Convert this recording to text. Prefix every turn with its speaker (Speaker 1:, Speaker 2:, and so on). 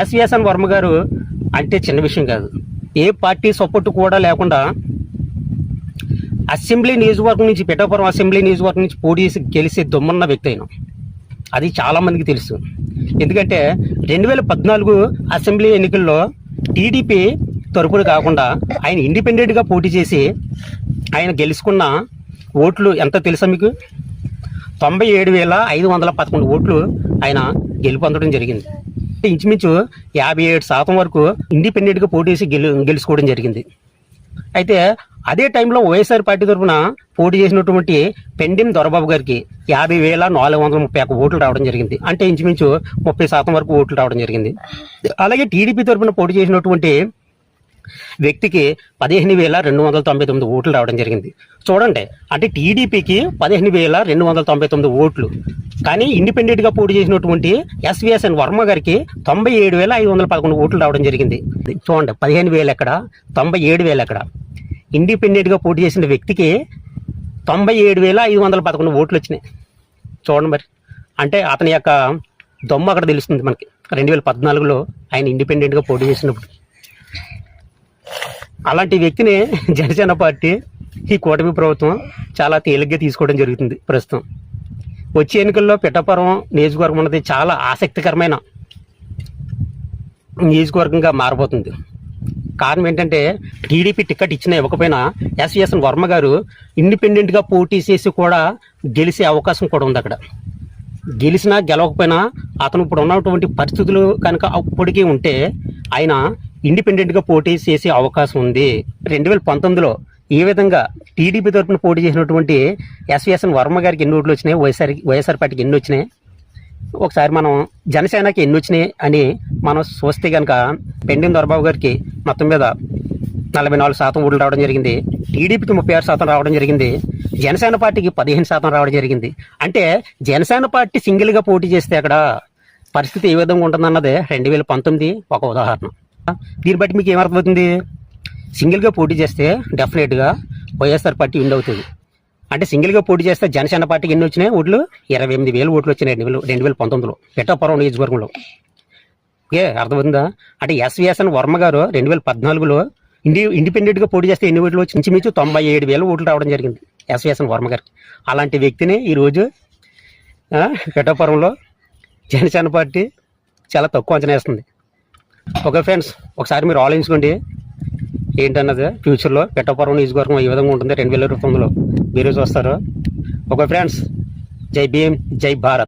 Speaker 1: SVSN Varma గారు అంటే చిన్న విషయం కాదు. ఏ పార్టీ సపోర్ట్ కూడా లేకుండా అసెంబ్లీ నియోజకవర్గం నుంచి, పిఠాపురం అసెంబ్లీ నియోజకవర్గం నుంచి పోటీ చేసి గెలిచే దొమ్మన్న వ్యక్తి అయినా. అది చాలామందికి తెలుసు. ఎందుకంటే 2014 అసెంబ్లీ ఎన్నికల్లో టీడీపీ తరపున కాకుండా ఆయన ఇండిపెండెంట్గా పోటీ చేసి ఆయన గెలుచుకున్న ఓట్లు ఎంత తెలుసా మీకు? 97,511 ఓట్లు ఆయన గెలుపొందడం జరిగింది. ఇంచుమించు 57% వరకు ఇండిపెండెంట్గా పోటీ చేసి గెలుచుకోవడం జరిగింది. అయితే అదే టైంలో వైఎస్ఆర్ పార్టీ తరఫున పోటీ చేసినటువంటి పెండెం దొరబాబు గారికి 50,431 ఓట్లు రావడం జరిగింది. అంటే ఇంచుమించు 30% వరకు ఓట్లు రావడం జరిగింది. అలాగే టీడీపీ తరఫున పోటీ చేసినటువంటి వ్యక్తికి 15,299 ఓట్లు రావడం జరిగింది. చూడండి, అంటే టీడీపీకి 15,299 ఓట్లు, కానీ ఇండిపెండెంట్గా పోటీ చేసినటువంటి ఎస్విఎస్ఎన్ వర్మ గారికి 97,511 ఓట్లు రావడం జరిగింది. చూడండి, 15,000 ఎక్కడ, 97,000 ఎక్కడ. ఇండిపెండెంట్గా పోటీ చేసిన వ్యక్తికి 97,511 ఓట్లు వచ్చినాయి. చూడండి మరి, అంటే అతని యొక్క దొమ్మ అక్కడ తెలుస్తుంది మనకి. 2014లో ఆయన ఇండిపెండెంట్గా పోటీ చేసినప్పుడు. అలాంటి వ్యక్తిని జనసేన పార్టీ, ఈ కూటమి ప్రభుత్వం చాలా తేలిగ్గా తీసుకోవడం జరుగుతుంది. ప్రస్తుతం వచ్చే ఎన్నికల్లో పిఠాపురం నియోజకవర్గం అన్నది చాలా ఆసక్తికరమైన నియోజకవర్గంగా మారబోతుంది. కారణం ఏంటంటే, టీడీపీ టికెట్ ఇచ్చినా ఇవ్వకపోయినా ఎస్విఎస్ఎన్ వర్మ గారు ఇండిపెండెంట్గా పోటీ చేసి కూడా గెలిచే అవకాశం కూడా ఉంది. అక్కడ గెలిచినా గెలవకపోయినా అతను ఇప్పుడు ఉన్నటువంటి పరిస్థితులు కనుక అప్పటికీ ఉంటే ఆయన ఇండిపెండెంట్గా పోటీ చేసే అవకాశం ఉంది. 2019లో ఏ విధంగా టీడీపీ తరఫున పోటీ చేసినటువంటి ఎస్విఎస్ఎన్ వర్మ గారికి ఎన్ని ఓట్లు వచ్చినాయి, వైఎస్ఆర్ పార్టీకి ఎన్ని వచ్చినాయి, ఒకసారి మనం జనసేనకి ఎన్ని వచ్చినాయి అని మనం చూస్తే కనుక పెండెం దొరబాబు గారికి మొత్తం మీద 44% ఓట్లు రావడం జరిగింది. టీడీపీకి 36% రావడం జరిగింది. జనసేన పార్టీకి 15% రావడం జరిగింది. అంటే జనసేన పార్టీ సింగిల్గా పోటీ చేస్తే అక్కడ పరిస్థితి ఏ విధంగా ఉంటుందన్నదే 2019 ఒక ఉదాహరణ. దీన్ని బట్టి మీకు ఏమర్థమవుతుంది? సింగిల్గా పోటీ చేస్తే డెఫినెట్గా వైఎస్ఆర్ పార్టీ విన్ అవుతుంది. అంటే సింగిల్గా పోటీ చేస్తే జనసేన పార్టీకి ఎన్ని వచ్చినాయి ఓట్లు? 28,000 ఓట్లు వచ్చినాయి 2019లో పిఠాపురం నియోజకవర్గంలో. ఓకే, అర్థమవుతుందా? అంటే ఎస్విఎస్ఎన్ వర్మ గారు 2014లో ఇండిపెండెంట్గా పోటీ చేస్తే ఎన్ని ఓట్లు వచ్చి ఇంచుమించు 97,000 ఓట్లు రావడం జరిగింది ఎస్విఎస్ఎన్ వర్మ గారికి. అలాంటి వ్యక్తిని ఈరోజు పిఠాపురంలో జనసేన పార్టీ చాలా తక్కువ అంచనా వేస్తుంది. ఓకే ఫ్రెండ్స్, ఒకసారి మీరు ఆలోచించుకోండి ఏంటన్నది. ఫ్యూచర్లో పిఠాపురం నియోజకవర్గం ఈ విధంగా ఉంటుంది 2029లో మీరు చూస్తారు. ఓకే ఫ్రెండ్స్, జై భీమ్, జై భారత్.